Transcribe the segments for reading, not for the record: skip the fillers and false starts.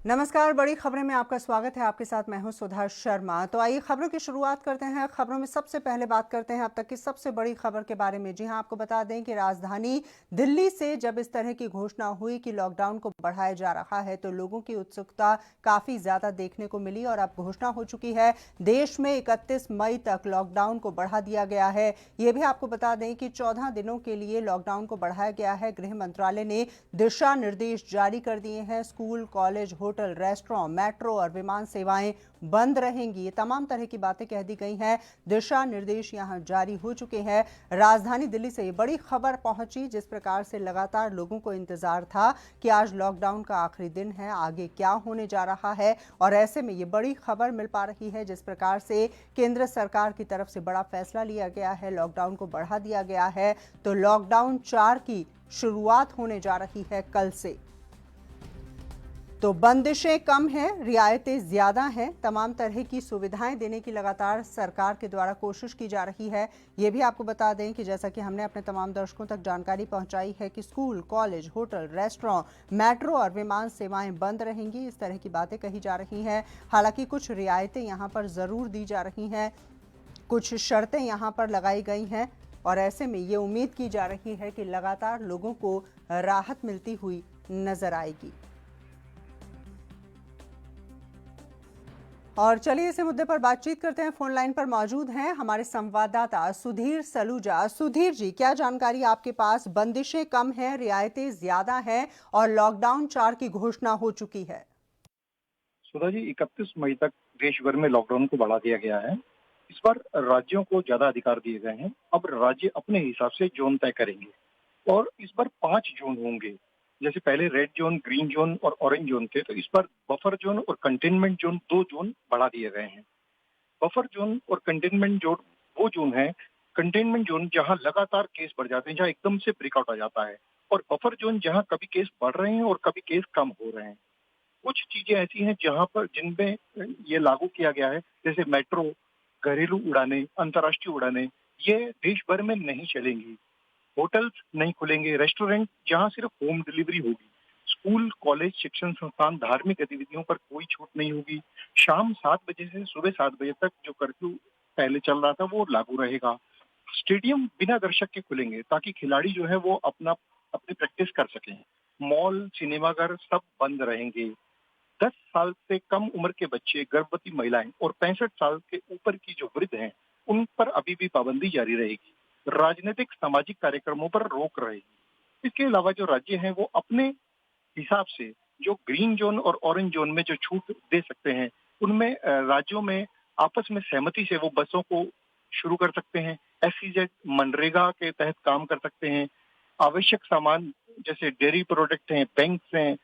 नमस्कार, बड़ी खबरें में आपका स्वागत है। आपके साथ मैं हूं सुधा शर्मा। तो आइए खबरों की शुरुआत करते हैं। खबरों में सबसे पहले बात करते हैं अब तक की सबसे बड़ी खबर के बारे में। जी हां, आपको बता दें कि राजधानी दिल्ली से जब इस तरह की घोषणा हुई कि लॉकडाउन को बढ़ाया जा रहा है तो लोगों की उत्सुकता काफी ज्यादा देखने को मिली और अब घोषणा हो चुकी है। देश में 31 मई तक लॉकडाउन को बढ़ा दिया गया है। ये भी आपको बता दें कि 14 दिनों के लिए लॉकडाउन को बढ़ाया गया है। गृह मंत्रालय ने दिशा निर्देश जारी कर दिए हैं। School, college, hotel, restaurant, metro और विमान सेवाएं बंद रहेंगी। ये तमाम तरह की बातें कह दी गई हैं। दिशा निर्देश यहां जारी हो चुके हैं। राजधानी दिल्ली से ये बड़ी खबर पहुंची, जिस प्रकार से लगातार लोगों को इंतजार था कि आज लॉकडाउन का आखिरी दिन है, आगे क्या होने जा रहा है। और ऐसे में ये बड़ी खबर मिल पा रही है, जिस प्रकार से केंद्र सरकार की तरफ से बड़ा फैसला लिया गया है, लॉकडाउन को बढ़ा दिया गया है। तो लॉकडाउन 4 की शुरुआत होने जा रही है कल से। तो बंदिशें कम हैं, रियायतें ज्यादा हैं। तमाम तरह की सुविधाएं देने की लगातार सरकार के द्वारा कोशिश की जा रही है। ये भी आपको बता दें कि जैसा कि हमने अपने तमाम दर्शकों तक जानकारी पहुंचाई है कि school, college, hotel, restaurant, metro और विमान सेवाएं बंद रहेंगी। इस तरह की बातें कही जा रही हैं। हालांकि कुछ रियायतें यहां पर जरूर दी जा रही हैं, कुछ शर्तें यहां पर लगाई गई हैं और ऐसे में ये उम्मीद की जा रही है कि लगातार लोगों को राहत मिलती हुई नजर आएगी। और चलिए इसी मुद्दे पर बातचीत करते हैं। फोन लाइन पर मौजूद हैं हमारे संवाददाता सुधीर सलूजा। सुधीर जी, क्या जानकारी आपके पास? बंदिशें कम हैं, रियायतें ज्यादा हैं और लॉकडाउन 4 की घोषणा हो चुकी है। सुधा जी, 31 मई तक देश भर में लॉकडाउन को बढ़ा दिया गया है। इस बार राज्यों को ज्यादा अधिकार दिए गए हैं। अब राज्य अपने हिसाब से जोन तय करेंगे और इस बार 5 जोन होंगे। जैसे पहले रेड जोन, ग्रीन जोन और ऑरेंज जोन थे, तो इस बार बफर जोन और कंटेनमेंट जोन 2 जोन बढ़ा दिए गए हैं। बफर जोन और कंटेनमेंट जोन वो जोन है, कंटेनमेंट जोन जहां लगातार केस बढ़ जाते हैं, जहां एकदम से ब्रेकआउट आ जाता है, और बफर जोन जहां कभी केस बढ़ रहे हैं और कभी केस कम हो रहे हैं। कुछ चीजें ऐसी हैं जहां पर जिनमें ये लागू किया गया है, जैसे मेट्रो, घरेलू उड़ानें, अंतर्राष्ट्रीय उड़ानें, ये देश भर में नहीं चलेंगी। होटल्स नहीं खुलेंगे, रेस्टोरेंट जहां सिर्फ होम डिलीवरी होगी, स्कूल, कॉलेज, शिक्षण संस्थान, धार्मिक गतिविधियों पर कोई छूट नहीं होगी। शाम 7 बजे से सुबह 7 बजे तक जो कर्फ्यू पहले चल रहा था वो लागू रहेगा। स्टेडियम बिना दर्शक के खुलेंगे ताकि खिलाड़ी जो है वो अपनी प्रैक्टिस कर सकें। मॉल, सिनेमाघर सब बंद रहेंगे। 10 साल से कम उम्र के बच्चे, गर्भवती महिलाएं और 65 साल के ऊपर की जो वृद्ध हैं, उन पर अभी भी पाबंदी जारी रहेगी। राजनीतिक, सामाजिक कार्यक्रमों पर रोक रहेगी। इसके अलावा जो राज्य हैं वो अपने हिसाब से जो ग्रीन जोन और ऑरेंज जोन में जो छूट दे सकते हैं, उनमें राज्यों में आपस में सहमति से वो बसों को शुरू कर सकते हैं। एसईजेड, मनरेगा के तहत काम कर सकते हैं। आवश्यक सामान जैसे डेयरी प्रोडक्ट हैं, बैंक्स हैं,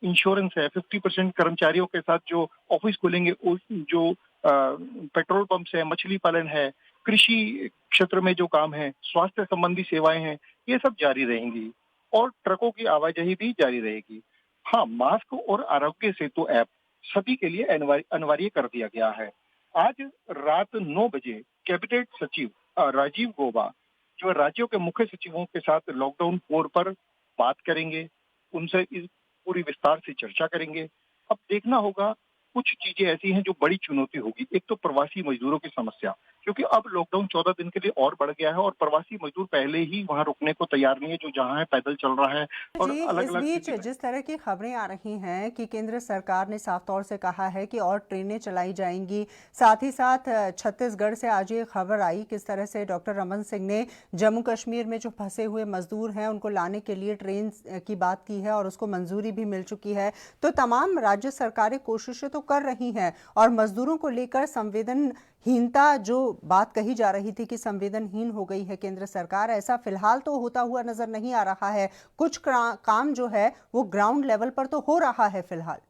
इंश्योरेंस है, 50% कर्मचारियों के साथ जो ऑफिस खुलेंगे, उस जो पेट्रोल पंप्स है, मछली पालन है, कृषि क्षेत्र में जो काम है, स्वास्थ्य संबंधी सेवाएं हैं, ये सब जारी रहेंगी और ट्रकों की आवाजाही भी जारी रहेगी। हाँ, मास्क और आरोग्य सेतु ऐप सभी के लिए अनिवार्य कर दिया गया है। आज रात 9 बजे कैबिनेट सचिव राजीव गौबा जो राज्यों के मुख्य सचिवों के साथ लॉकडाउन 4 पर बात करेंगे, उनसे इस पूरी विस्तार से चर्चा करेंगे। अब देखना होगा, कुछ चीजें ऐसी हैं जो बड़ी चुनौती होगी। एक तो प्रवासी मजदूरों की समस्या, क्योंकि अब लॉकडाउन 14 दिन के लिए और बढ़ गया है और प्रवासी मजदूर पहले ही वहां रुकने को तैयार नहीं है, जो जहां है पैदल चल रहा है जी, और अलग इस अलग बीच स्थिति में। जिस तरह की खबरें आ रही हैं कि केंद्र सरकार ने साफ तौर से कहा है कि और ट्रेनें चलाई जाएंगी, साथ ही साथ छत्तीसगढ़ से आज ये खबर आई किस तरह से डॉक्टर रमन सिंह ने जम्मू कश्मीर में जो फंसे हुए मजदूर हैं उनको लाने के लिए ट्रेन की बात की है और उसको मंजूरी भी मिल चुकी है। तो तमाम राज्य सरकारें कोशिशें तो कर रही हैं और मजदूरों को लेकर संवेदनहीनता, जो बात कही जा रही थी कि संवेदनहीन हो गई है केंद्र सरकार, ऐसा फिलहाल तो होता हुआ नजर नहीं आ रहा है। कुछ काम जो है वो ग्राउंड लेवल पर तो हो रहा है फिलहाल।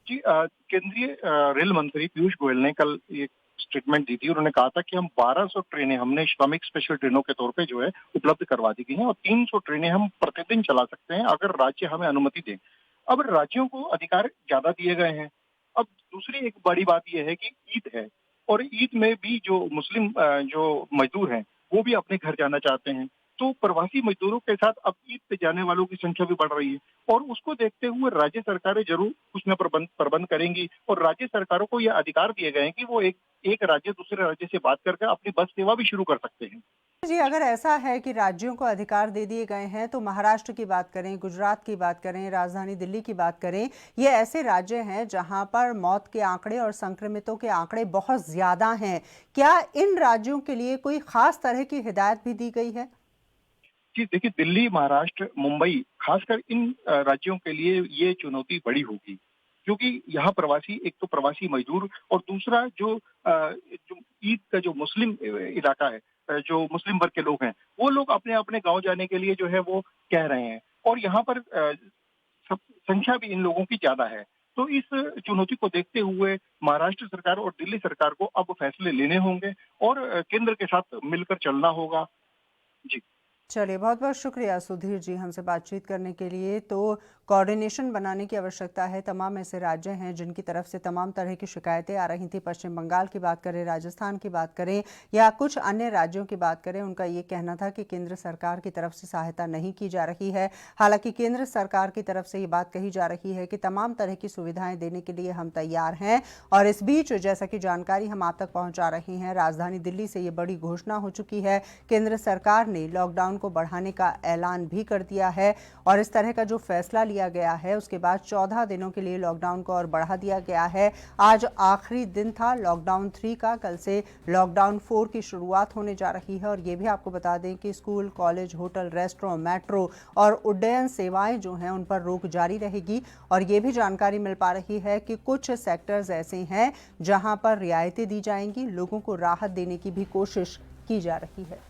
जी, केंद्रीय रेल मंत्री पीयूष गोयल ने कल एक स्टेटमेंट दी थी। उन्होंने कहा था कि हम 1200 ट्रेनें हमने श्रमिक स्पेशल ट्रेनों के तौर पे जो है उपलब्ध करवा दी गई हैं और 300 ट्रेनें हम प्रतिदिन चला सकते हैं अगर राज्य हमें अनुमति दें। अब राज्यों को अधिकार ज्यादा दिए गए हैं। अब दूसरी एक बड़ी बात यह है कि ईद है और ईद में भी जो मुस्लिम जो मजदूर हैं वो भी अपने घर जाना चाहते हैं। तो प्रवासी मजदूरों के साथ अब ईद पे जाने वालों की संख्या भी बढ़ रही है और उसको देखते हुए राज्य सरकारें जरूर कुछ न प्रबंध करेंगी और राज्य सरकारों को यह अधिकार दिए गए हैं कि वो एक राज्य दूसरे राज्य से बात करके अपनी बस सेवा भी शुरू कर सकते हैं। जी, अगर ऐसा है कि राज्यों को अधिकार दे दिए गए हैं तो महाराष्ट्र की बात करें, गुजरात की बात करें, राजधानी दिल्ली की बात करें, ये ऐसे राज्य हैं जहां पर मौत के आंकड़े और संक्रमितों के आंकड़े बहुत ज्यादा हैं। क्या इन राज्यों के लिए कोई खास तरह की हिदायत भी दी गई है? जी देखिए, दिल्ली, महाराष्ट्र, मुंबई, खासकर इन राज्यों के लिए ये चुनौती बड़ी होगी क्योंकि यहाँ प्रवासी, एक तो प्रवासी मजदूर और दूसरा जो ईद का जो मुस्लिम इलाका है, जो मुस्लिम वर्ग के लोग हैं, वो लोग अपने अपने गांव जाने के लिए जो है वो कह रहे हैं और यहाँ पर संख्या भी इन लोगों की ज्यादा है। तो इस चुनौती को देखते हुए महाराष्ट्र सरकार और दिल्ली सरकार को अब फैसले लेने होंगे और केंद्र के साथ मिलकर चलना होगा। जी। चलिए, बहुत बहुत शुक्रिया सुधीर जी हमसे बातचीत करने के लिए। तो कोऑर्डिनेशन बनाने की आवश्यकता है। तमाम ऐसे राज्य हैं जिनकी तरफ से तमाम तरह की शिकायतें आ रही थी। पश्चिम बंगाल की बात करें, राजस्थान की बात करें या कुछ अन्य राज्यों की बात करें, उनका ये कहना था कि केंद्र सरकार की तरफ से सहायता नहीं की जा रही है। हालांकि केंद्र सरकार की तरफ से ये बात कही जा रही है कि तमाम तरह की सुविधाएं देने के लिए हम तैयार हैं। और इस बीच जैसा कि जानकारी हम आप तक पहुंचा रहे हैं, राजधानी दिल्ली से ये बड़ी घोषणा हो चुकी है। केंद्र सरकार ने लॉकडाउन को बढ़ाने का ऐलान भी कर दिया है और इस तरह का जो फैसला लिया गया है उसके बाद 14 दिनों के लिए लॉकडाउन को और बढ़ा दिया गया है। आज आखिरी दिन था लॉकडाउन 3 का। कल से लॉकडाउन 4 की शुरुआत होने जा रही है और ये भी आपको बता दें कि school, college, hotel, restaurant, metro और उड्डयन सेवाएं जो हैं उन पर रोक जारी रहेगी। और ये भी जानकारी मिल पा रही है कि कुछ सेक्टर्स ऐसे हैं जहां पर रियायतें दी जाएंगी, लोगों को राहत देने की भी कोशिश की जा रही है।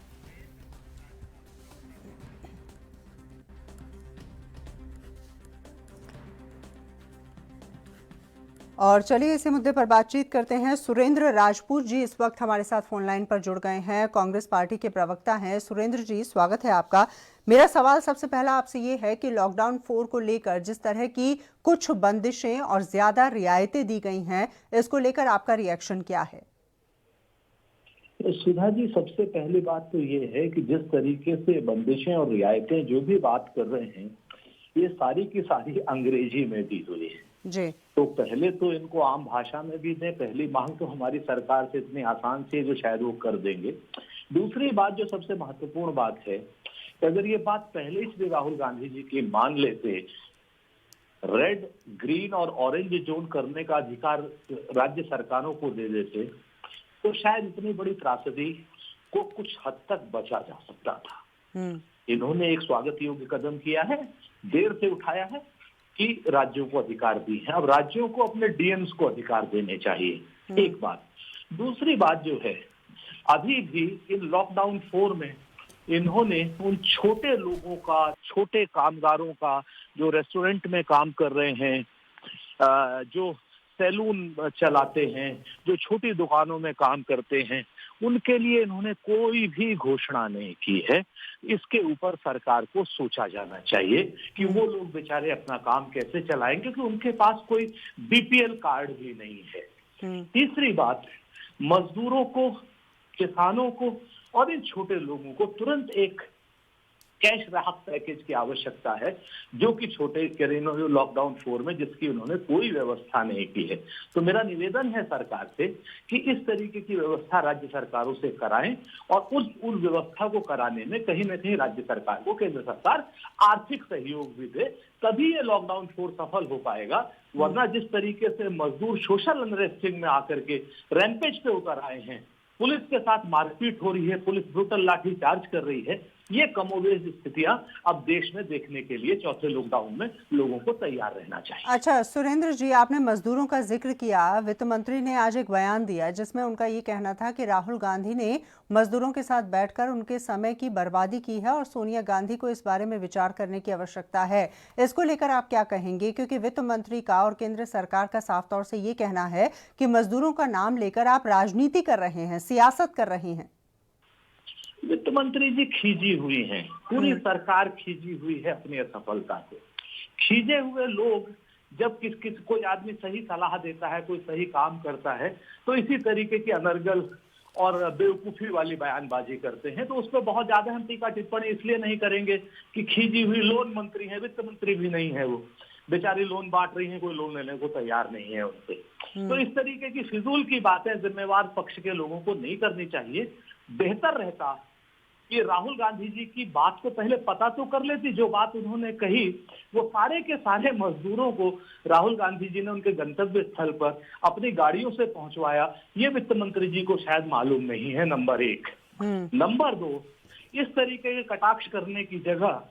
और चलिए इसी मुद्दे पर बातचीत करते हैं। सुरेंद्र राजपूत जी इस वक्त हमारे साथ फोन लाइन पर जुड़ गए हैं, कांग्रेस पार्टी के प्रवक्ता हैं। सुरेंद्र जी, स्वागत है आपका। मेरा सवाल सबसे पहला आपसे ये है कि लॉकडाउन 4 को लेकर जिस तरह की कुछ बंदिशें और ज्यादा रियायतें दी गई हैं, इसको लेकर आपका रिएक्शन क्या है? सुधा जी, सबसे पहली बात तो ये है कि जिस तरीके से बंदिशें और रियायतें जो भी बात कर रहे हैं, ये सारी की सारी अंग्रेजी में दी हुई है जी। तो पहले तो इनको आम भाषा में भी दें। पहली मांग तो हमारी सरकार से इतनी आसान से जो शायद वो कर देंगे। दूसरी बात, जो सबसे महत्वपूर्ण बात है, अगर ये बात पहले से राहुल गांधी जी की मान लेते, रेड, ग्रीन और ऑरेंज जोन करने का अधिकार राज्य सरकारों को दे देते, तो शायद इतनी बड़ी त्रासदी को कुछ हद तक बचा जा सकता था। इन्होंने एक स्वागत योग्य कदम किया है, देर से उठाया है कि राज्यों को अधिकार दी है। अब राज्यों को अपने डीएम्स को अधिकार देने चाहिए, एक बात। दूसरी बात जो है, अभी भी इन लॉकडाउन 4 में इन्होंने उन छोटे लोगों का, छोटे कामगारों का, जो रेस्टोरेंट में काम कर रहे हैं, जो सैलून चलाते हैं, जो छोटी दुकानों में काम करते हैं, उनके लिए इन्होंने कोई भी घोषणा नहीं की है। इसके ऊपर सरकार को सोचा जाना चाहिए कि वो लोग बेचारे अपना काम कैसे चलाएंगे, क्योंकि उनके पास कोई बीपीएल कार्ड भी नहीं है। तीसरी बात, मजदूरों को, किसानों को और इन छोटे लोगों को तुरंत एक कैश राहत पैकेज की आवश्यकता है, जो कि छोटे लॉकडाउन 4 में जिसकी उन्होंने कोई व्यवस्था नहीं की है। तो मेरा निवेदन है सरकार से कि इस तरीके की व्यवस्था राज्य सरकारों से कराएं और उस व्यवस्था को कराने में कहीं ना कहीं राज्य सरकार को केंद्र सरकार आर्थिक सहयोग भी दे, तभी ये लॉकडाउन 4 सफल हो पाएगा। वरना जिस तरीके से मजदूर सोशल अनरेस्टिंग में आकर के रैंपेज पे उतर आए हैं, पुलिस के साथ मारपीट हो रही है, पुलिस ब्रूटल लाठी चार्ज कर रही है, ये कमोबेश स्थितियां अब देश में देखने के लिए चौथे लॉकडाउन में लोगों को तैयार रहना चाहिए। अच्छा सुरेंद्र जी, आपने मजदूरों का जिक्र किया। वित्त मंत्री ने आज एक बयान दिया जिसमें उनका ये कहना था कि राहुल गांधी ने मजदूरों के साथ बैठकर उनके समय की बर्बादी की है और सोनिया गांधी को इस बारे में विचार करने की आवश्यकता है। इसको लेकर आप क्या कहेंगे? क्योंकि वित्त मंत्री का और केंद्र सरकार का साफ तौर से ये कहना है कि मजदूरों का नाम लेकर आप राजनीति कर रहे हैं, सियासत कर रहे हैं। वित्त मंत्री जी खींची हुई हैं, पूरी सरकार खींची हुई है अपनी असफलता से। खींचे हुए लोग जब कोई आदमी सही सलाह देता है, कोई सही काम करता है, तो इसी तरीके की अनर्गल और बेवकूफी वाली बयानबाजी करते हैं, तो उस पर बहुत ज्यादा हम टीका टिप्पणी इसलिए नहीं करेंगे कि खींची हुई लोन मंत्री है, वित्त मंत्री भी नहीं है, वो बेचारी लोन बांट रही है, कोई लोन लेने को तैयार नहीं है उनसे। तो इस तरीके की फिजूल की बातें जिम्मेवार पक्ष के लोगों को नहीं करनी चाहिए। बेहतर रहता कि राहुल गांधी जी की बात को पहले पता तो कर लेती, जो बात उन्होंने कही वो सारे के सारे मजदूरों को राहुल गांधी जी ने उनके गंतव्य स्थल पर अपनी गाड़ियों से पहुंचवाया, ये वित्त मंत्री जी को शायद मालूम नहीं है, नंबर 1। नंबर 2, इस तरीके के कटाक्ष करने की जगह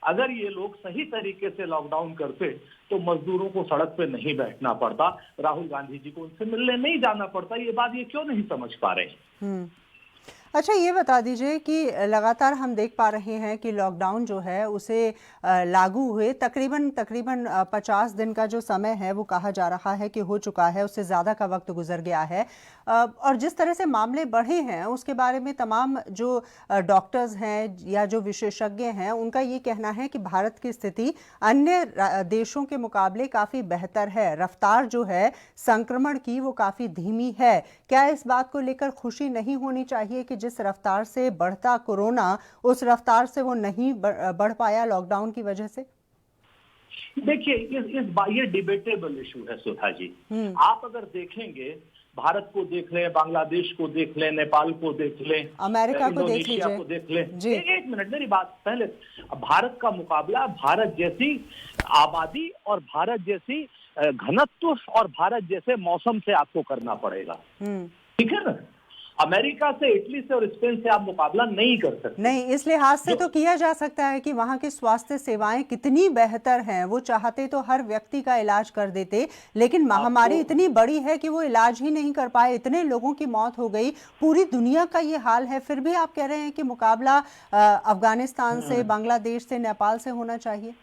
अगर ये लोग सही तरीके से लॉकडाउन करते तो मजदूरों को सड़क पे नहीं बैठना पड़ता, राहुल गांधी जी को उनसे मिलने नहीं जाना पड़ता। ये बात ये क्यों नहीं समझ पा रहे? अच्छा, ये बता दीजिए कि लगातार हम देख पा रहे हैं कि लॉकडाउन जो है उसे लागू हुए तकरीबन 50 दिन का जो समय है वो कहा जा रहा है कि हो चुका है, उससे ज़्यादा का वक्त गुजर गया है। और जिस तरह से मामले बढ़े हैं उसके बारे में तमाम जो डॉक्टर्स हैं या जो विशेषज्ञ हैं उनका ये कहना है कि भारत की स्थिति अन्य देशों के मुकाबले काफ़ी बेहतर है, रफ्तार जो है संक्रमण की वो काफ़ी धीमी है। क्या इस बात को लेकर खुशी नहीं होनी चाहिए कि जिस रफ्तार से बढ़ता कोरोना उस रफ्तार से वो नहीं बढ़ पाया लॉकडाउन की वजह से? देखिए, ये डिबेटेबल इशू है सुधा जी। आप अगर देखेंगे, भारत को देख लें, बांग्लादेश को देख लें, नेपाल को देख लें, अमेरिका को देख इंडोनेशिया लीजिए को देख लें। जी। एक मिनट, मेरी बात पहले। भारत का मुकाबला भारत जैसी आबादी और भारत जैसी घनत्व और भारत जैसे मौसम से आपको करना पड़ेगा, ठीक है ना? अमेरिका से, इटली से और स्पेन से आप मुकाबला नहीं कर सकते। नहीं, इस लिहाज से तो किया जा सकता है कि वहाँ की स्वास्थ्य सेवाएं कितनी बेहतर हैं, वो चाहते तो हर व्यक्ति का इलाज कर देते, लेकिन महामारी इतनी बड़ी है कि वो इलाज ही नहीं कर पाए, इतने लोगों की मौत हो गई, पूरी दुनिया का ये हाल है, फिर भी आप कह रहे हैं कि मुकाबला अफगानिस्तान से, बांग्लादेश से, नेपाल से होना चाहिए।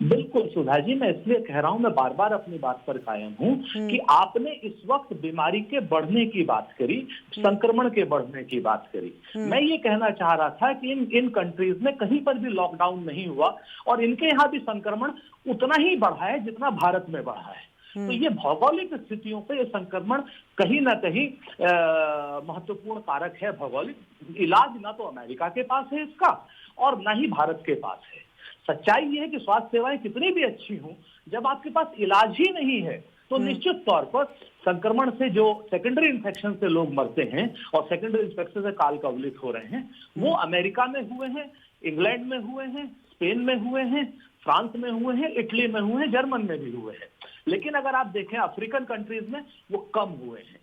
बिल्कुल सुधा जी, मैं इसलिए कह रहा हूं, मैं बार बार अपनी बात पर कायम हूं कि आपने इस वक्त बीमारी के बढ़ने की बात करी, संक्रमण के बढ़ने की बात करी। मैं ये कहना चाह रहा था कि इन कंट्रीज में कहीं पर भी लॉकडाउन नहीं हुआ और इनके यहाँ भी संक्रमण उतना ही बढ़ा है जितना भारत में बढ़ा है। तो ये भौगोलिक स्थितियों पे ये संक्रमण कहीं ना कहीं महत्वपूर्ण कारक है। भौगोलिक इलाज ना तो अमेरिका के पास है इसका और ना ही भारत के पास है। सच्चाई ये है कि स्वास्थ्य सेवाएं कितनी भी अच्छी हों, जब आपके पास इलाज ही नहीं है तो निश्चित तौर पर संक्रमण से, जो सेकेंडरी इन्फेक्शन से लोग मरते हैं और सेकेंडरी इन्फेक्शन से काल कवलित हो रहे हैं, वो अमेरिका में हुए हैं, इंग्लैंड में हुए हैं, स्पेन में हुए हैं, फ्रांस में हुए हैं, इटली में हुए हैं, जर्मन में भी हुए हैं। लेकिन अगर आप देखें अफ्रीकन कंट्रीज में वो कम हुए हैं,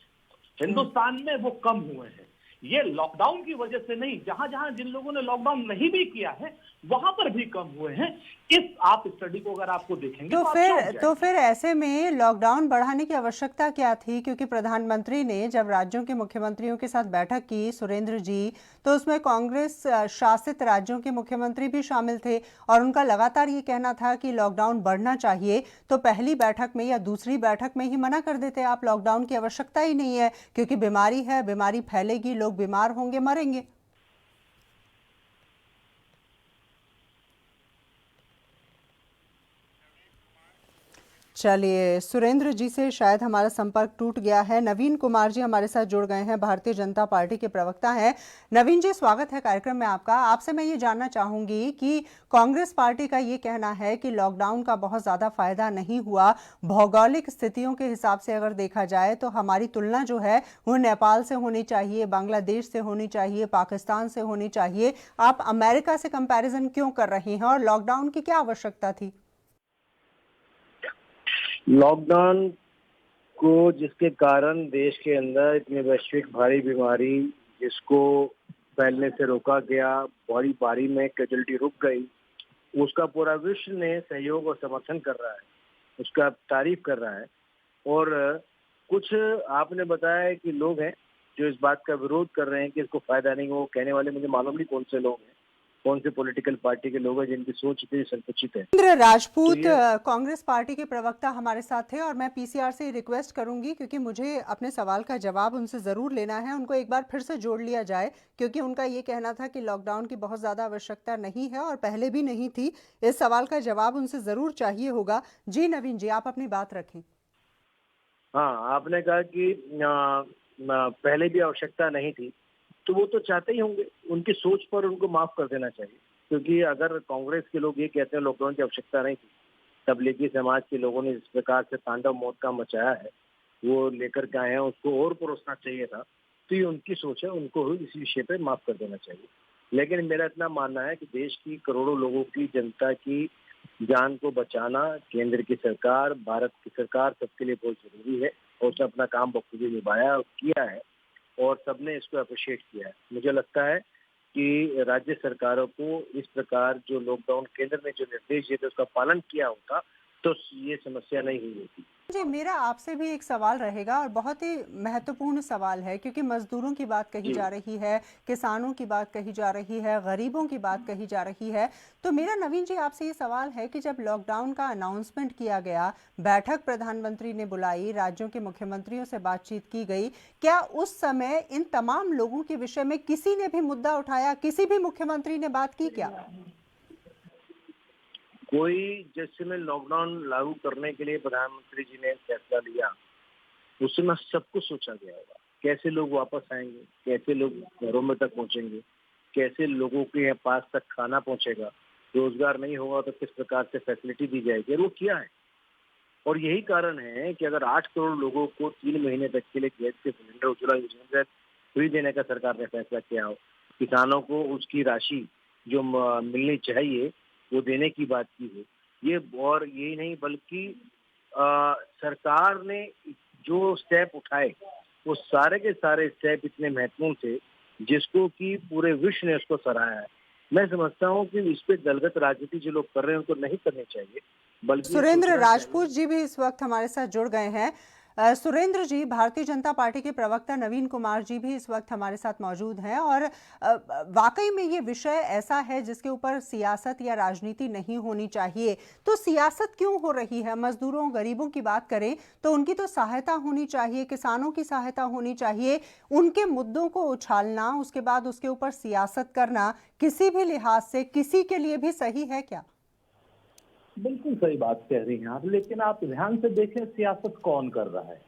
हिंदुस्तान में वो कम हुए हैं। ये लॉकडाउन की वजह से नहीं, जहां जहां जिन लोगों ने लॉकडाउन नहीं भी किया है वहां पर भी कम हुए हैं। इस आप स्टडी को अगर आपको देखेंगे तो फिर ऐसे में लॉकडाउन बढ़ाने की आवश्यकता क्या थी? क्योंकि प्रधानमंत्री ने जब राज्यों के मुख्यमंत्रियों के साथ बैठक की, सुरेंद्र जी, तो उसमें कांग्रेस शासित राज्यों के मुख्यमंत्री भी शामिल थे और उनका लगातार ये कहना था कि लॉकडाउन बढ़ना चाहिए, तो पहली बैठक में या दूसरी बैठक में ही मना कर देते, आप लॉकडाउन की आवश्यकता ही नहीं है क्योंकि बीमारी है, बीमारी फैलेगी, लोग बीमार होंगे, मरेंगे। चलिए, सुरेंद्र जी से शायद हमारा संपर्क टूट गया है। नवीन कुमार जी हमारे साथ जुड़ गए हैं, भारतीय जनता पार्टी के प्रवक्ता हैं। नवीन जी, स्वागत है कार्यक्रम में आपका। आपसे मैं ये जानना चाहूंगी कि कांग्रेस पार्टी का ये कहना है कि लॉकडाउन का बहुत ज़्यादा फायदा नहीं हुआ, भौगोलिक स्थितियों के हिसाब से अगर देखा जाए तो हमारी तुलना जो है वो नेपाल से होनी चाहिए, बांग्लादेश से होनी चाहिए, पाकिस्तान से होनी चाहिए। आप अमेरिका से कंपैरिजन क्यों कर रही हैं और लॉकडाउन की क्या आवश्यकता थी? लॉकडाउन को जिसके कारण देश के अंदर इतनी वैश्विक भारी बीमारी जिसको फैलने से रोका गया, बड़ी बारी में कैजुअलिटी रुक गई, उसका पूरा विश्व ने सहयोग और समर्थन कर रहा है, उसका तारीफ कर रहा है। और कुछ आपने बताया कि लोग हैं जो इस बात का विरोध कर रहे हैं कि इसको फायदा नहीं हो, कहने वाले मुझे मालूम नहीं कौन से लोग हैं, कौन से पॉलिटिकल पार्टी के लोग हैं जिनकी सोच इतनी संकुचित है। इंद्र राजपूत कांग्रेस पार्टी के प्रवक्ता हमारे साथ थे और मैं पीसीआर से रिक्वेस्ट करूंगी क्योंकि मुझे अपने सवाल का जवाब उनसे ज़रूर लेना है, उनको एक बार फिर से जोड़ लिया जाए क्योंकि उनका ये कहना था कि लॉकडाउन की बहुत ज़्यादा आवश्यकता नहीं है और पहले भी नहीं थी। इस सवाल का जवाब उनसे ज़रूर चाहिए होगा। जी नवीन जी, आप अपनी बात रखें। हाँ, आपने कहा कि पहले भी आवश्यकता नहीं थी, तो वो तो चाहते ही होंगे, उनकी सोच पर उनको माफ कर देना चाहिए। क्योंकि अगर कांग्रेस के लोग ये कहते हैं लॉकडाउन की आवश्यकता नहीं थी, तबलीगी समाज के लोगों ने जिस प्रकार से तांडव मौत का मचाया है, वो लेकर के आए हैं, उसको और परोसना चाहिए था। तो ये उनकी सोच है, उनको इस विषय पे माफ कर देना चाहिए। लेकिन मेरा इतना मानना है कि देश की करोड़ों लोगों की, जनता की जान को बचाना केंद्र की सरकार, भारत की सरकार सबके लिए बहुत जरूरी है, और उसने अपना काम बखूबी निभाया और किया है, और सबने इसको अप्रिशिएट किया है। मुझे लगता है कि राज्य सरकारों को इस प्रकार जो लॉकडाउन केंद्र ने जो निर्देश दिए थे उसका पालन किया होता तो ये समस्या नहीं हुई होती। जी, मेरा आपसे भी एक सवाल रहेगा और बहुत ही महत्वपूर्ण सवाल है, क्योंकि मजदूरों की बात कही जा रही है, किसानों की बात कही जा रही है, गरीबों की बात कही जा रही है। तो मेरा नवीन जी आपसे ये सवाल है कि जब लॉकडाउन का अनाउंसमेंट किया गया, बैठक प्रधानमंत्री ने बुलाई, राज्यों के मुख्यमंत्रियों से बातचीत की गई, क्या उस समय इन तमाम लोगों के विषय में किसी ने भी मुद्दा उठाया, किसी भी मुख्यमंत्री ने बात की क्या? कोई जिस समय लॉकडाउन लागू करने के लिए प्रधानमंत्री जी ने फैसला लिया, उस समय सब कुछ सोचा गया होगा, कैसे लोग वापस आएंगे, कैसे लोग घरों में तक पहुंचेंगे, कैसे लोगों के पास तक खाना पहुंचेगा, रोजगार नहीं होगा तो किस प्रकार से फैसिलिटी दी जाएगी, और वो किया है। और यही कारण है कि अगर 8 करोड़ लोगों को 3 महीने तक के लिए गैस के सिलेंडर उज्ज्वला योजना फ्री देने का सरकार ने फैसला किया हो, किसानों को उसकी राशि जो मिलनी चाहिए वो देने की बात की है, ये और यही नहीं बल्कि सरकार ने जो स्टेप उठाए वो सारे के सारे स्टेप इतने महत्वपूर्ण थे जिसको कि पूरे विश्व ने उसको सराहा है। मैं समझता हूँ कि इस पे दलगत राजनीति जो लोग कर रहे हैं उनको नहीं करनी चाहिए, बल्कि सुरेंद्र राजपूत जी भी इस वक्त हमारे साथ जुड़ गए हैं। सुरेंद्र जी, भारतीय जनता पार्टी के प्रवक्ता नवीन कुमार जी भी इस वक्त हमारे साथ मौजूद हैं, और वाकई में ये विषय ऐसा है जिसके ऊपर सियासत या राजनीति नहीं होनी चाहिए। तो सियासत क्यों हो रही है? मजदूरों, गरीबों की बात करें तो उनकी तो सहायता होनी चाहिए, किसानों की सहायता होनी चाहिए। उनके मुद्दों को उछालना, उसके बाद उसके ऊपर सियासत करना किसी भी लिहाज से किसी के लिए भी सही है क्या? बिल्कुल सही बात कह रही हैं आप, लेकिन आप ध्यान से देखें सियासत कौन कर रहा है।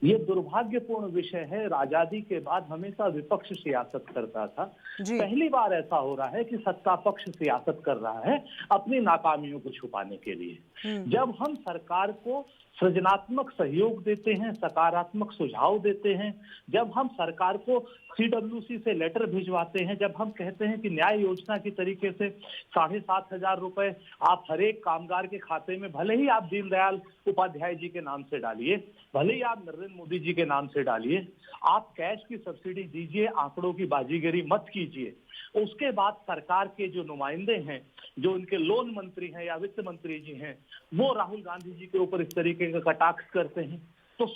ये दुर्भाग्यपूर्ण विषय है। आजादी के बाद हमेशा विपक्ष सियासत करता था, पहली बार ऐसा हो रहा है कि सत्ता पक्ष सियासत कर रहा है अपनी नाकामियों को छुपाने के लिए। जब हम सरकार को सृजनात्मक सहयोग देते हैं, सकारात्मक सुझाव देते हैं, जब हम सरकार को CWC से लेटर भिजवाते हैं, जब हम कहते हैं कि न्याय योजना की तरीके से 7,500 रुपए आप हर एक कामगार के खाते में, भले ही आप दीनदयाल उपाध्याय जी के नाम से डालिए, भले ही आप नरेंद्र मोदी जी के नाम से डालिए, आप कैश की सब्सिडी दीजिए, आंकड़ों की बाजीगरी मत कीजिए। उसके बाद सरकार के जो नुमाइंदे हैं, जो उनके लोन मंत्री हैं या वित्त मंत्री जी हैं, वो राहुल गांधी जी के ऊपर इस तरीके का कटाक्ष करते हैं। तो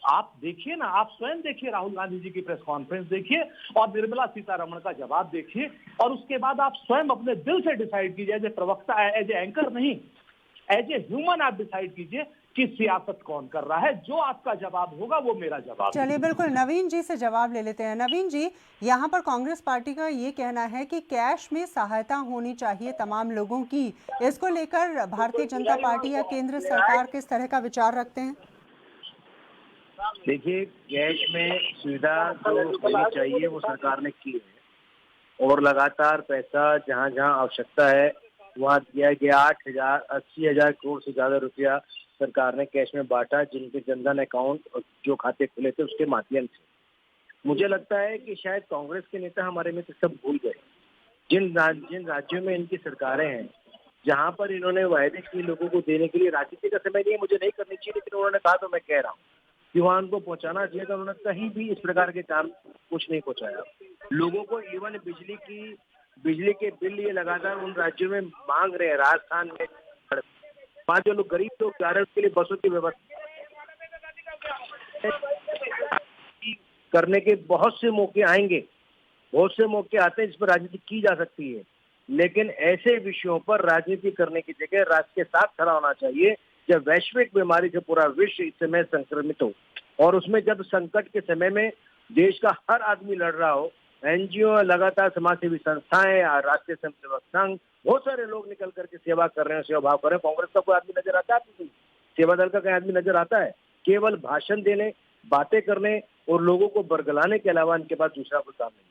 आप देखिए ना, आप स्वयं देखिए, राहुल गांधी जी की प्रेस कॉन्फ्रेंस देखिए और निर्मला सीतारमण का जवाब देखिए, और उसके बाद आप स्वयं अपने दिल से डिसाइड कीजिए, एज ए प्रवक्ता, एज ए एंकर नहीं, एज ए ह्यूमन आप डिसाइड कीजिए कि सियासत कौन कर रहा है। जो आपका जवाब होगा वो मेरा जवाब। चलिए, बिल्कुल नवीन जी से जवाब ले लेते हैं। नवीन जी, यहाँ पर कांग्रेस पार्टी का ये कहना है कि कैश में सहायता होनी चाहिए तमाम लोगों की। इसको लेकर भारतीय जनता पार्टी या केंद्र सरकार किस तरह का विचार रखते हैं? देखिए, कैश में सुविधा जो होनी चाहिए वो सरकार ने की है, और लगातार पैसा जहाँ जहाँ आवश्यकता है वहाँ दिया गया। 80,000 करोड़ से ज्यादा रुपया सरकार ने कैश में बांटा, जिनके जनधन अकाउंट जो खाते खुले थे उसके माध्यम से। मुझे लगता है कि शायद कांग्रेस के नेता हमारे में से सब भूल गए, जिन राज्यों में इनकी सरकारें हैं, जहां पर इन्होंने वायदे किए लोगों को देने के लिए, राजनीति का समय नहीं, मुझे नहीं करनी चाहिए, लेकिन उन्होंने कहा तो मैं कह रहा हूँ कि वहाँ उनको पहुंचाना चाहिए, तो उन्होंने कहीं भी इस प्रकार के काम कुछ नहीं पहुंचाया लोगों को। इवन बिजली के बिल ये लगातार उन राज्यों में मांग रहे हैं, राजस्थान में वहाँ जो लोग गरीब लोग जा रहे हैं उसके लिए बसों की व्यवस्था करने के बहुत से मौके आएंगे, बहुत से मौके आते हैं जिस पर राजनीति की जा सकती है, लेकिन ऐसे विषयों पर राजनीति करने की जगह राष्ट्र के साथ खड़ा होना चाहिए। जब वैश्विक बीमारी से पूरा विश्व इस समय संक्रमित हो, और उसमें जब संकट के समय में देश का हर आदमी लड़ रहा हो, NGO, लगातार समाजसेवी संस्थाएं, राष्ट्रीय स्वयंसेवक संघ, बहुत सारे लोग निकल करके सेवा कर रहे हैं, सेवा भाव कर रहे हैं। कांग्रेस का कोई आदमी नजर आता है? सेवा दल का कोई आदमी नजर आता है? केवल भाषण देने, बातें करने और लोगों को बरगलाने के अलावा इनके पास दूसरा कोई काम नहीं।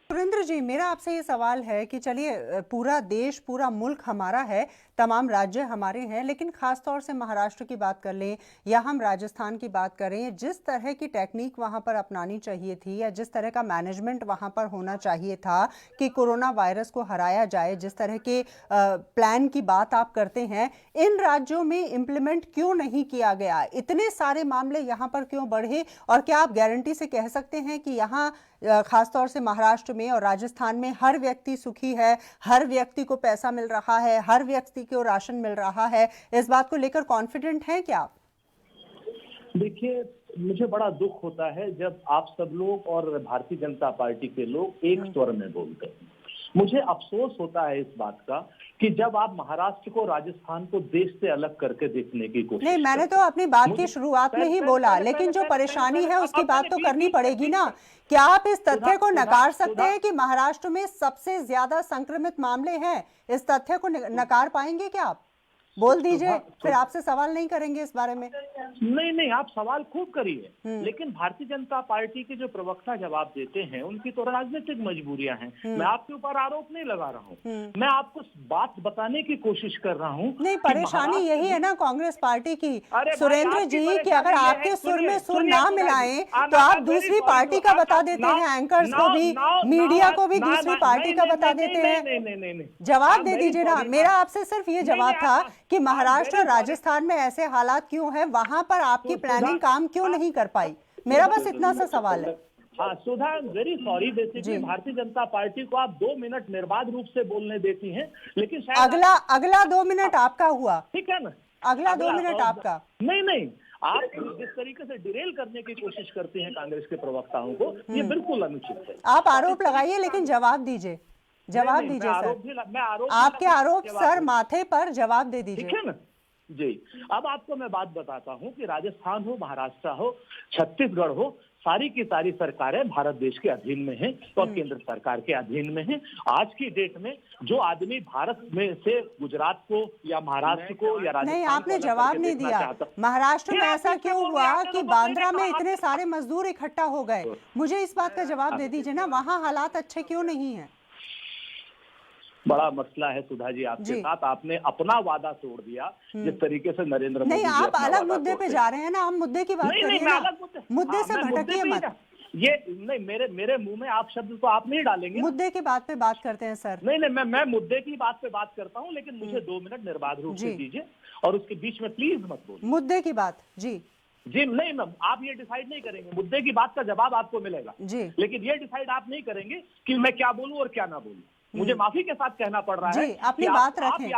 सुरेंद्र जी, मेरा आपसे ये सवाल है कि चलिए पूरा देश, पूरा मुल्क हमारा है, तमाम राज्य हमारे हैं, लेकिन खास तौर से महाराष्ट्र की बात कर लें या हम राजस्थान की बात करें, जिस तरह की टेक्निक वहां पर अपनानी चाहिए थी या जिस तरह का मैनेजमेंट वहां पर होना चाहिए था कि कोरोना वायरस को हराया जाए, जिस तरह के प्लान की बात आप करते हैं, इन राज्यों में इम्प्लीमेंट क्यों नहीं किया गया? इतने सारे मामले यहाँ पर क्यों बढ़े? और क्या आप गारंटी से कह सकते हैं कि यहाँ खासतौर से महाराष्ट्र में और राजस्थान में हर व्यक्ति सुखी है, हर व्यक्ति को पैसा मिल रहा है, हर व्यक्ति को राशन मिल रहा है? इस बात को लेकर कॉन्फिडेंट हैं क्या आप? देखिए, मुझे बड़ा दुख होता है जब आप सब लोग और भारतीय जनता पार्टी के लोग एक स्वर में बोलते हैं। मुझे अफसोस होता है इस बात का कि जब आप महाराष्ट्र को, राजस्थान को देश से अलग करके देखने की कोशिश नहीं, मैंने तो अपनी बात की शुरुआत में ही बोला, लेकिन जो परेशानी है उसकी बात तो करनी पड़ेगी ना। क्या आप इस तथ्य को नकार सकते हैं कि महाराष्ट्र में सबसे ज्यादा संक्रमित मामले हैं? इस तथ्य को नकार पाएंगे क्या आप? बोल दीजिए, फिर आपसे सवाल नहीं करेंगे इस बारे में। नहीं, आप सवाल खूब करिए, लेकिन भारतीय जनता पार्टी के जो प्रवक्ता जवाब देते हैं उनकी तो राजनीतिक मजबूरियां हैं। मैं आपके ऊपर आरोप नहीं लगा रहा हूं, मैं आपको बात बताने की कोशिश कर रहा हूं। नहीं, परेशानी यही है ना कांग्रेस पार्टी की, सुरेंद्र जी, कि अगर आपके सुर में सुर ना मिलाएं तो आप दूसरी पार्टी का बता देते हैं, एंकर्स को भी, मीडिया को भी दूसरी पार्टी का बता देते हैं। जवाब दे दीजिए ना। मेरा आपसे सिर्फ ये जवाब था कि महाराष्ट्र और राजस्थान में ऐसे हालात क्यों हैं, वहां पर आपकी प्लानिंग काम क्यों नहीं कर पाई? मेरा बस इतना सा सवाल है। हाँ Sudha, I am very sorry. Basically Bharatiya Janata party को आप 2 मिनट निर्बाध रूप से बोलने देती हैं, लेकिन शायद अगला 2 मिनट आपका हुआ, ठीक है ना? अगला 2 मिनट आपका। नहीं, आप जिस तरीके से डिरेल करने की कोशिश करते हैं कांग्रेस के प्रवक्ताओं को, ये बिल्कुल अनुचित है। आप आरोप लगाइए, लेकिन जवाब दीजिए, जवाब दीजिए सर। आपके आरोप सर माथे पर, जवाब दे दीजिए, ठीक है ना जी। अब आपको मैं बात बताता हूं कि राजस्थान हो, महाराष्ट्र हो, छत्तीसगढ़ हो, सारी की सारी सरकारें भारत देश के अधीन में हैं और केंद्र सरकार के अधीन में हैं। आज की डेट में जो आदमी भारत में से गुजरात को या महाराष्ट्र को या राजस्थान नहीं, आपने जवाब नहीं दिया। महाराष्ट्र में ऐसा क्यों हुआ कि बांद्रा में इतने सारे मजदूर इकट्ठा हो गए? मुझे इस बात का जवाब दे दीजिए ना, वहाँ हालात अच्छे क्यों नहीं है? बड़ा मसला है सुधा जी आपके साथ। आपने अपना वादा तोड़ दिया जिस तरीके से नरेंद्र मोदी। नहीं, आप अलग मुद्दे पे जा रहे हैं ना, हम मुद्दे की बात कर रहे हैं ना। मुद्दे से भटकिए मत। ये नहीं, मेरे मुंह में आप शब्द तो आप नहीं डालेंगे। मुद्दे की बात पे बात करते हैं सर। नहीं, मैं मुद्दे की बात पे बात करता हूँ, लेकिन मुझे 2 मिनट निर्बाध रूप से दीजिए और उसके बीच में प्लीज मत बोलिए। मुद्दे की बात जी नहीं, आप ये डिसाइड नहीं करेंगे। मुद्दे की बात का जवाब आपको मिलेगा जी, लेकिन ये डिसाइड आप नहीं करेंगे कि मैं क्या बोलूं और क्या ना बोलूं। मुझे माफी के साथ कहना पड़ रहा है अपनी बात रखें।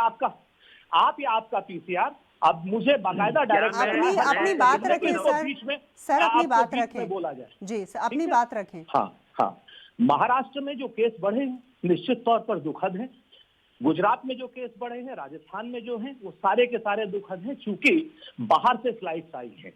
आप या आपका पीसीआर अब मुझे बाकायदा डायरेक्ट अपनी बात रखें सर, अपनी बात रखें, बोला जाए जी, अपनी बात रखें। हाँ, महाराष्ट्र में जो केस बढ़े हैं निश्चित तौर पर दुखद है। गुजरात में जो केस बढ़े हैं, राजस्थान में जो हैं, वो सारे के सारे दुखद हैं, क्योंकि बाहर से फ्लाइट्स आई हैं,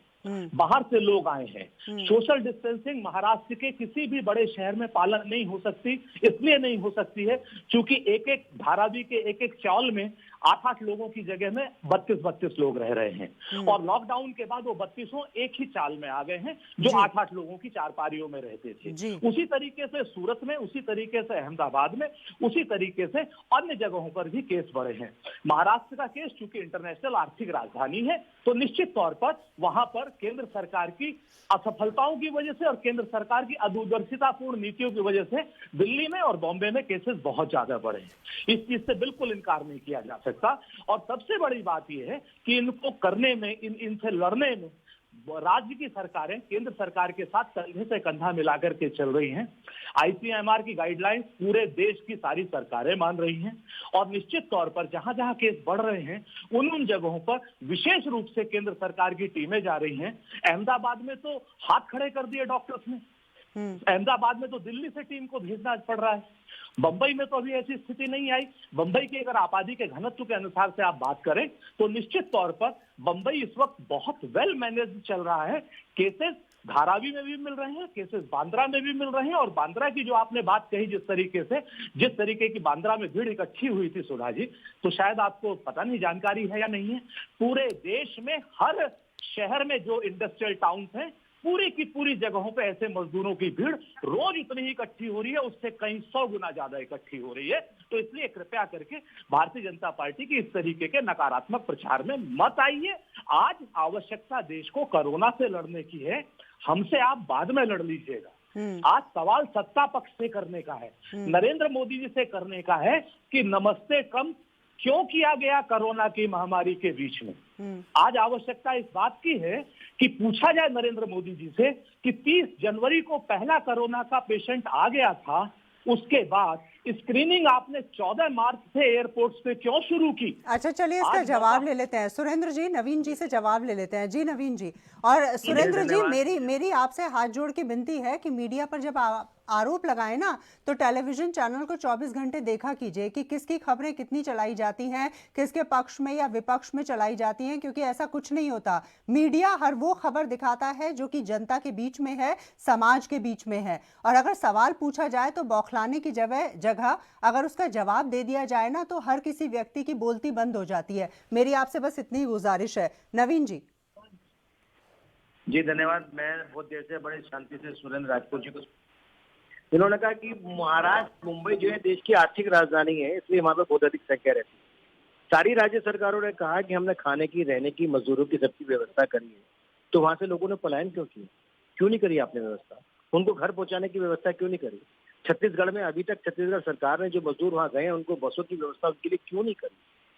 बाहर से लोग आए हैं। सोशल डिस्टेंसिंग महाराष्ट्र के किसी भी बड़े शहर में पालन नहीं हो सकती। इसलिए नहीं हो सकती है क्योंकि एक एक धारावी के एक एक चौल में 8-8 लोगों की जगह में 32-32 लोग रह रहे हैं। और लॉकडाउन के बाद वो 32 एक ही चाल में आ गए हैं, जो 8-8 लोगों की चारपारियों में रहते थे। उसी तरीके से सूरत में, उसी तरीके से अहमदाबाद में, उसी तरीके से अन्य जगहों पर भी केस बढ़े हैं। महाराष्ट्र का केस चूंकि इंटरनेशनल आर्थिक राजधानी है, तो निश्चित तौर पर वहां पर केंद्र सरकार की असफलताओं की वजह से और केंद्र सरकार की अदूरदर्शितापूर्ण नीतियों की वजह से दिल्ली में और बॉम्बे में केसेस बहुत ज्यादा बढ़े हैं। इस चीज से बिल्कुल इनकार नहीं किया जा सकता। और सबसे बड़ी बात यह है कि इनको करने में, इनसे लड़ने में राज्य की सरकारें केंद्र सरकार के साथ कंधे से कंधा मिलाकर के चल रही हैं। आईसीएमआर की गाइडलाइंस पूरे देश की सारी सरकारें मान रही हैं और निश्चित तौर पर जहां जहां केस बढ़ रहे हैं उन जगहों पर विशेष रूप से केंद्र सरकार की टीमें जा रही हैं। अहमदाबाद में तो हाथ खड़े कर दिए डॉक्टर्स ने, अहमदाबाद में तो दिल्ली से टीम को भेजना पड़ रहा है। बंबई में तो अभी ऐसी स्थिति नहीं आई। बंबई के अगर आबादी के घनत्व के अनुसार से आप बात करें तो निश्चित तौर पर बंबई इस वक्त बहुत वेल मैनेज चल रहा है। केसेस धारावी में भी मिल रहे हैं, केसेस बांद्रा में भी मिल रहे हैं। और बांद्रा की जो आपने बात कही, जिस तरीके की बांद्रा में भीड़ इकट्ठी हुई थी सुधा जी, तो शायद आपको पता नहीं, जानकारी है या नहीं है, पूरे देश में हर शहर में जो इंडस्ट्रियल टाउन हैं पूरी की पूरी जगहों पे ऐसे मजदूरों की भीड़ रोज इतनी ही इकट्ठी हो रही है, उससे कई 100 गुना ज्यादा इकट्ठी हो रही है। तो इसलिए कृपया करके भारतीय जनता पार्टी की इस तरीके के नकारात्मक प्रचार में मत आइए। आज आवश्यकता देश को कोरोना से लड़ने की है, हमसे आप बाद में लड़ लीजिएगा। आज सवाल सत्ता पक्ष से करने का है, नरेंद्र मोदी जी से करने का है कि नमस्ते ट्रंप क्यों किया गया कोरोना की महामारी के बीच में। आज आवश्यकता इस बात की है कि पूछा जाए नरेंद्र मोदी जी से कि 30 जनवरी को पहला कोरोना का पेशेंट आ गया था, उसके बाद स्क्रीनिंग आपने 14 मार्च से एयरपोर्ट्स पे क्यों शुरू की? अच्छा, चलिए इसका जवाब ले लेते हैं सुरेंद्र जी। नवीन जी से जवाब ले लेते हैं। जी नवीन जी। और सुरेंद्र जी, मेरी आपसे हाथ जोड़ के विनती है कि मीडिया पर जब आरोप लगाए ना, तो टेलीविजन चैनल को 24 घंटे देखा कीजिए कि किसकी खबरें कितनी चलाई जाती हैं, किसके पक्ष में या विपक्ष में चलाई जाती हैं, क्योंकि ऐसा कुछ नहीं होता। मीडिया हर वो खबर दिखाता है जो कि जनता के बीच में है, समाज के बीच में है। और अगर सवाल पूछा जाए तो बौखलाने की जगह अगर उसका जवाब दे दिया जाए ना, तो हर किसी व्यक्ति की बोलती बंद हो जाती है। मेरी आपसे बस इतनी गुजारिश है। नवीन जी। जी धन्यवाद। मैं बहुत देर से बड़े शांति से सुरेंद्र राजपूत जी को, इन्होंने कहा कि महाराष्ट्र, मुंबई जो है देश की आर्थिक राजधानी है, इसलिए वहां पर बहुत अधिक संख्या रहती है। सारी राज्य सरकारों ने कहा कि हमने खाने की, रहने की, मजदूरों की सबकी व्यवस्था करी है, तो वहां से लोगों ने पलायन क्यों किया? क्यों नहीं करी आपने व्यवस्था? उनको घर पहुंचाने की व्यवस्था क्यों नहीं करी? छत्तीसगढ़ में अभी तक छत्तीसगढ़ सरकार ने जो मजदूर वहां गए हैं उनको बसों की व्यवस्था उनके लिए क्यों नहीं करी?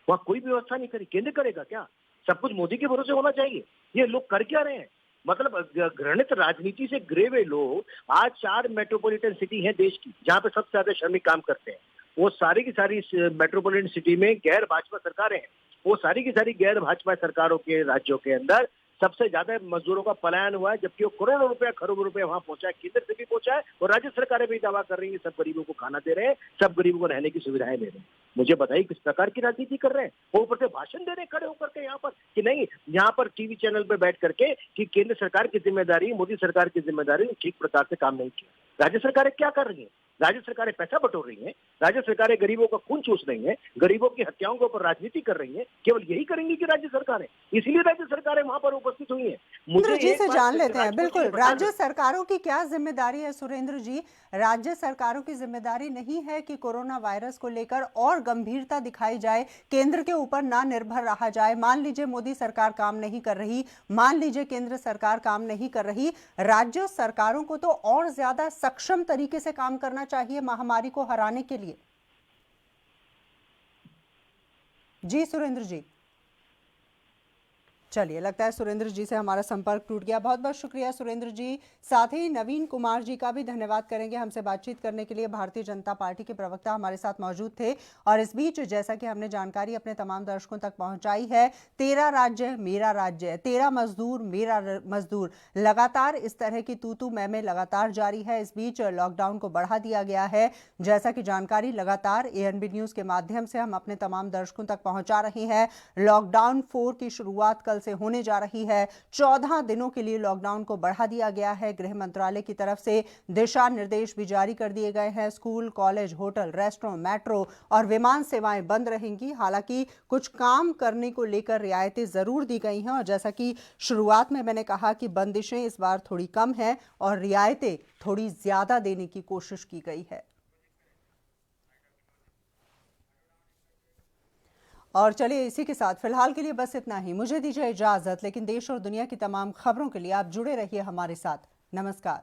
वहां कोई व्यवस्था नहीं करी। केंद्र करेगा क्या? सब कुछ मोदी के भरोसे होना चाहिए। ये लोग कर क्या रहे हैं? मतलब घृणित राजनीति से घिरे हुए लोग, आज 4 मेट्रोपॉलिटन सिटी हैं देश की जहां पे सबसे ज्यादा श्रमिक काम करते हैं। वो सारी की सारी मेट्रोपॉलिटन सिटी में गैर भाजपा सरकारें हैं। वो सारी की सारी गैर भाजपा सरकारों के राज्यों के अंदर सबसे ज्यादा मजदूरों का पलायन हुआ है, जबकि वो करोड़ों रुपया, खरबों रुपया वहां पहुंचा है, केंद्र से भी पहुंचा है और राज्य सरकारें भी दावा कर रही है सब गरीबों को खाना दे रहे हैं, सब गरीबों को रहने की सुविधाएं दे रहे हैं। मुझे बताइए किस प्रकार की राजनीति कर रहे हैं? वो ऊपर से भाषण दे रहे हैं खड़े होकर के यहाँ पर कि नहीं, यहाँ पर टीवी चैनल पर बैठ करके कि केंद्र सरकार की जिम्मेदारी, मोदी सरकार की जिम्मेदारी, ठीक प्रकार से काम नहीं किया। राज्य सरकारें क्या कर रही है? राज्य सरकारें पैसा बटोर रही हैं, राज्य सरकारें गरीबों का खून चूस रही हैं, गरीबों की हत्याओं के ऊपर राजनीति कर रही हैं। केवल यही करेंगी कि राज्य सरकारें, इसीलिए राज्य सरकारें वहां पर उपस्थित हुई हैं। सुरेंद्र जी से जान लेते हैं। बिल्कुल, राज्य सरकारों की क्या जिम्मेदारी है सुरेंद्र जी? राज्य सरकारों की जिम्मेदारी नहीं है कि कोरोना वायरस को लेकर और गंभीरता दिखाई जाए, केंद्र के ऊपर ना निर्भर रहा जाए? मान लीजिए मोदी सरकार काम नहीं कर रही, मान लीजिए केंद्र सरकार काम नहीं कर रही, राज्य सरकारों को तो और ज्यादा सक्षम तरीके से काम करना चाहिए महामारी को हराने के लिए। जी सुरेंद्र जी। चलिए, लगता है सुरेंद्र जी से हमारा संपर्क टूट गया। बहुत बहुत शुक्रिया सुरेंद्र जी। साथ ही नवीन कुमार जी का भी धन्यवाद करेंगे हमसे बातचीत करने के लिए। भारतीय जनता पार्टी के प्रवक्ता हमारे साथ मौजूद थे। और इस बीच जैसा कि हमने जानकारी अपने तमाम दर्शकों तक पहुंचाई है, 13 राज्य मेरा राज्य, 13 मजदूर मेरा मजदूर, लगातार इस तरह की तू मैं लगातार जारी है। इस बीच लॉकडाउन को बढ़ा दिया गया है, जैसा कि जानकारी लगातार ANB न्यूज के माध्यम से हम अपने तमाम दर्शकों तक पहुंचा रहे हैं। लॉकडाउन 4 की शुरुआत कल से होने जा रही है। 14 दिनों के लिए लॉकडाउन को बढ़ा दिया गया है। गृह मंत्रालय की तरफ से दिशा निर्देश भी जारी कर दिए गए हैं। School, college, hotel, restaurant, metro और विमान सेवाएं बंद रहेंगी। हालांकि कुछ काम करने को लेकर रियायतें जरूर दी गई हैं और जैसा कि शुरुआत में मैंने कहा कि बंदिशें इस बार थोड़ी कम हैं और रियायतें थोड़ी ज्यादा देने की कोशिश की गई है। और चलिए, इसी के साथ फिलहाल के लिए बस इतना ही। मुझे दीजिए इजाजत, लेकिन देश और दुनिया की तमाम खबरों के लिए आप जुड़े रहिए हमारे साथ। नमस्कार।